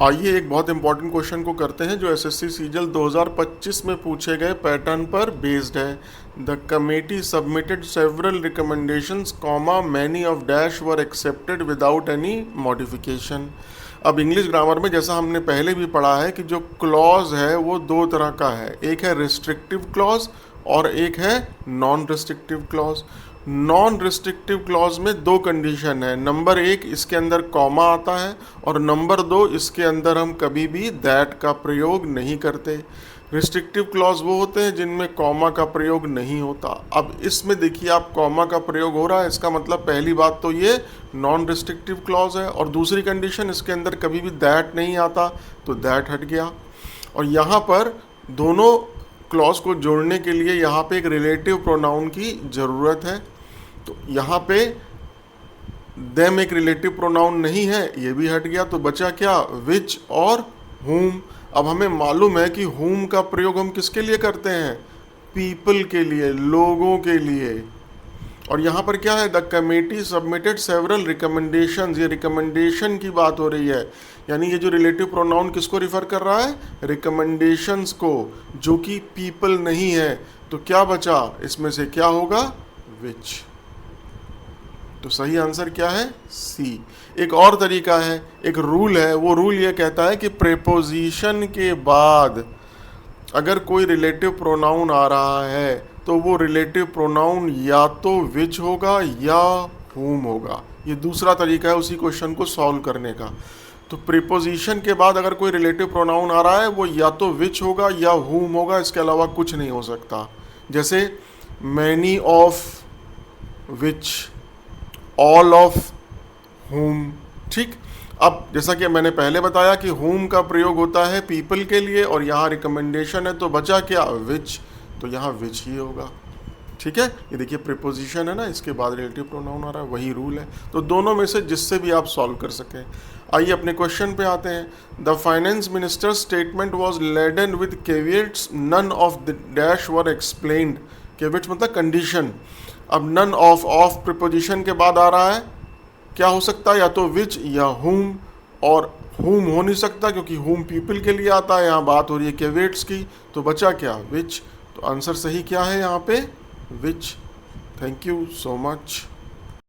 आइए एक बहुत इंपॉर्टेंट क्वेश्चन को करते हैं जो एसएससी सीजल 2025 में पूछे गए पैटर्न पर बेस्ड है। The committee submitted several recommendations comma many of dash were accepted without any modification. अब इंग्लिश ग्रामर में जैसा हमने पहले भी पढ़ा है कि जो क्लॉज है वो दो तरह का है, एक है रिस्ट्रिक्टिव क्लॉज और एक है non restrictive clause. Non restrictive clause में दो कंडीशन है, नंबर एक इसके अंदर कॉमा आता है और नंबर दो इसके अंदर हम कभी भी दैट का प्रयोग नहीं करते। रिस्ट्रिक्टिव क्लॉज वो होते हैं जिनमें कॉमा का प्रयोग नहीं होता। अब इसमें देखिए आप कॉमा का प्रयोग हो रहा है, इसका मतलब पहली बात तो ये नॉन रिस्ट्रिक्टिव क्लॉज है और दूसरी कंडीशन इसके अंदर कभी भी दैट नहीं आता तो दैट हट गया। और यहाँ पर दोनों क्लॉज को जोड़ने के लिए यहाँ पे एक रिलेटिव प्रोनाउन की ज़रूरत है, तो यहाँ पे देम एक रिलेटिव प्रोनाउन नहीं है, ये भी हट गया। तो बचा क्या, विच और हुम। अब हमें मालूम है कि हुम का प्रयोग हम किसके लिए करते हैं, पीपल के लिए, लोगों के लिए। और यहाँ पर क्या है, the committee submitted several recommendations, ये रिकमेंडेशन की बात हो रही है, यानी ये जो रिलेटिव प्रोनाउन किसको रिफर कर रहा है, रिकमेंडेशंस को, जो कि पीपल नहीं है। तो क्या बचा, इसमें से क्या होगा, विच। तो सही आंसर क्या है, सी। एक और तरीका है, एक रूल है, वो रूल ये कहता है कि प्रेपोजिशन के बाद अगर कोई रिलेटिव प्रोनाउन आ रहा है तो वो रिलेटिव प्रोनाउन या तो विच होगा या हुम होगा। ये दूसरा तरीका है उसी क्वेश्चन को सॉल्व करने का। तो प्रीपोजिशन के बाद अगर कोई रिलेटिव प्रोनाउन आ रहा है वो या तो विच होगा या हुम होगा, इसके अलावा कुछ नहीं हो सकता। जैसे many of which, all of हुम, ठीक। अब जैसा कि मैंने पहले बताया कि हुम का प्रयोग होता है पीपल के लिए और यहाँ रिकमेंडेशन है, तो बचा क्या, विच, तो यहाँ विच ही होगा, ठीक है। ये देखिए प्रीपोजिशन है ना, इसके बाद रिलेटिव प्रोनाउन आ रहा है, वही रूल है। तो दोनों में से जिससे भी आप सॉल्व कर सकें। आइए अपने क्वेश्चन पे आते हैं। The finance minister statement was laden with caveats, none of the dash were explained. Caveats मतलब कंडीशन। अब नन ऑफ प्रीपोजिशन के बाद आ रहा है, क्या हो सकता है, या तो विच या हुम, और हुम हो नहीं सकता क्योंकि हुम पीपल के लिए आता है, यहाँ बात हो रही है केवियट्स की, तो बचा क्या, विच। तो आंसर सही क्या है यहाँ पे, which. Thank you so much.